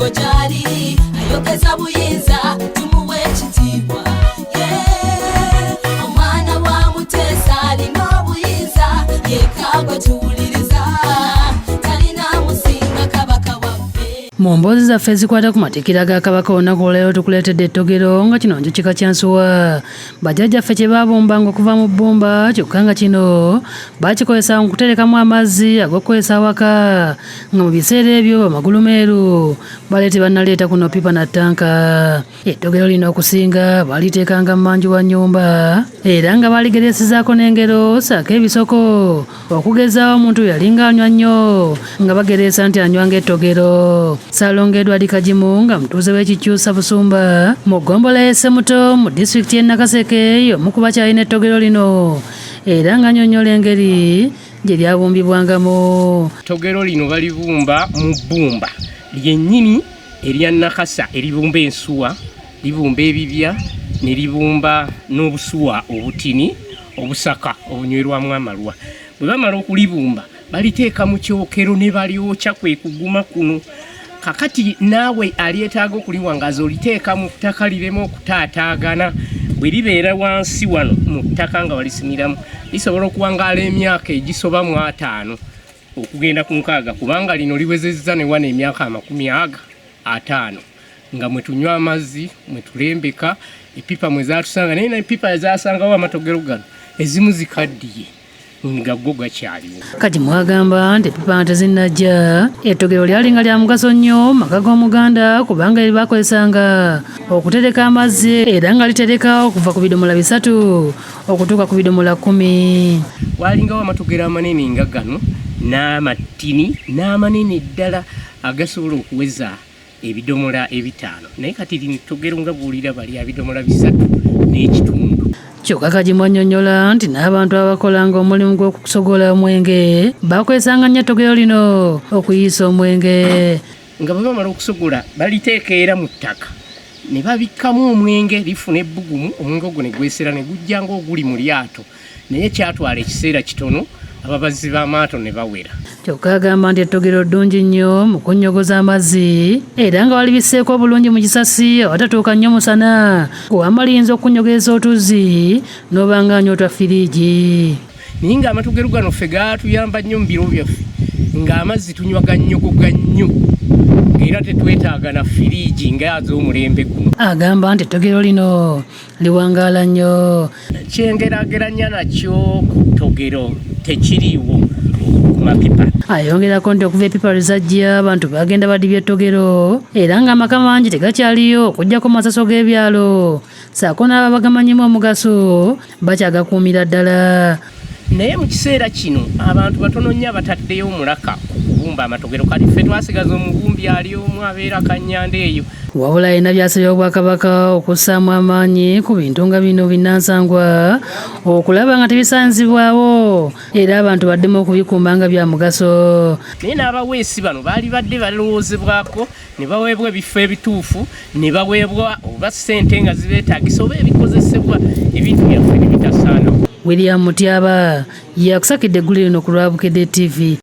Migongo jali ayogeza buyinza tumuwe ekitiibwa omwana wa Mutesa alina obuyinza yekagwe tuwuliriza talina musinga kabaka waffe. Mu mboozi zaffe ezikwata ku matikira ga kabaka olunaku olwaleero tukuleetedde ettogero nga kino njo kika kya Nsuwa. Bajjajjaffe kye baabumbanga okuva mu bbumba kyokka nga kino baakikozesa mu kuterekamu amazzi ag'okukozesa awaka nga mu biseera ebyo amagulu meeru baleete bannaleeta kuno pipa na ttanka. Ettogero lino okusinga baaliteekanga mu manju wa nnyumba era nga baaligereesezaako n'engero ssaako ebisoko okugezaawo omuntu yalinga anywa nnyo nga bagereesa nti anywanga ettogero. Ssaalongo Edward Kajimu nga mutuuze w'ekikyusa Busumba mu ggombolola y'e Ssemuto mu disitulikiti y'e Nakaseke y'omu ku bakyalina ettogero lino era nga annyonnyola engeri gye lyabumbibwangamu. Ettogero lino balibumba mu bbumba lyennyini erya Nakasa eribumba ensuwa, libumba ebibya ne libumba n'obusuwa obutini obusaka obunywerwamu amalwa. Bwe bamala okulibumba baliteeka mu kyokero ne balyokya kwe kuguma kuno. Kakati naawe alyetaaga okuliwangaza oliteeka mu ttaka lireme okutaataagana. Bwe libeera wansi wano mu ttaka nga walisimiramu lisobola okuwangaala emyaka egisoba mu 5 okugenda ku 6 kubanga lino liwezezza ne wana emyaka 50 nga mwe tunywa amazzi mwe tulembeka epipa mwe zaatusanga naye epipa ezaasangawo amatogero gano ezimu zikaddiye nga go gakyaliwo. Kajimu agamba nti epipa tezinnajja ettogero lyalinga lya mugaso nnyo maka g'Omuganda kubanga eri bakozesanga okutereka amazzi era nga litereka okuva ku bidomola 3 okutuuka ku bidomola 10. Walingawo amatogero amanene nga gano n'amatini n'amanene ddala agasobola okuweza ebidomola 5 naye kati lino ettogero nga bw'oliraba lya bidomola 3 n'ekitundu. Kyokka Kajimu annyonnyola nti n'abantu abakolanga omulimu gw'okusogola omwenge bakozesanga nnyo ettogero lino okuyiisa omwenge. Nga bwe bamala okusogola baliteeka era mu ttaka ne babikkamu omwenge lifuna ebbugumu omwenge ogwo ne gwesera ne gujja ng'oguli mu lyato naye kyatwala ekiseera kitono ababazzi b'amaato ne bawera. Kyokka agamba nti ettogero ddungi nnyo mu kunnyogoza amazzi era nga walibiseeko obulungi mu kisasi awatatuuka nnyo musana kuwamba liyinza okunnyogereza otuzzi n'oba nga anywa firiigi. Naye ng'amatogero gano ffe gaatuyamba nnyo mu biro byaffe ng'amazzi tunywaga nnyogoga nnyo era tetwetaaga na firiigi ng'az'omulembe guno. Agamba nti ettogero lino liwangaala nnyo. Kyengeraageranya nakyo ku ttogero tekiriiwo ku mapipa. Ayongerako nti okuva epipa lwezajja abantu bagenda badibya ettogero era ng'amaka mangi tegakyaliyo okuggyako mu masaso g'ebyalo ssaako n'aba bagamanyimu omugaso bakyagakuumira ddala. Naye mu kiseera kino abantu batono nnyo abataddeyo omulaka ku kubumba amatogero kati ffe twasigaza omubumbi ali omu abeera Kannyanda eyo. Wabula alina byasabye Obwakabaka okussaamu amaanyi ku bintu nga bino binnansangwa okulaba nga tebisanzibwawo era abantu baddemu okubikuuma nga bya mugaso. Naye n'abaweesi bano baali badde balowoozebwako ne baweebwa ebifo ebituufu ne baweebwa oba ssente nga zibeetaagisa oba ebikozesebwa ebintu byaffe ne bitasaanawo. William Mutyaba yakusakidde eggulu lino ku Lwabukedde TV.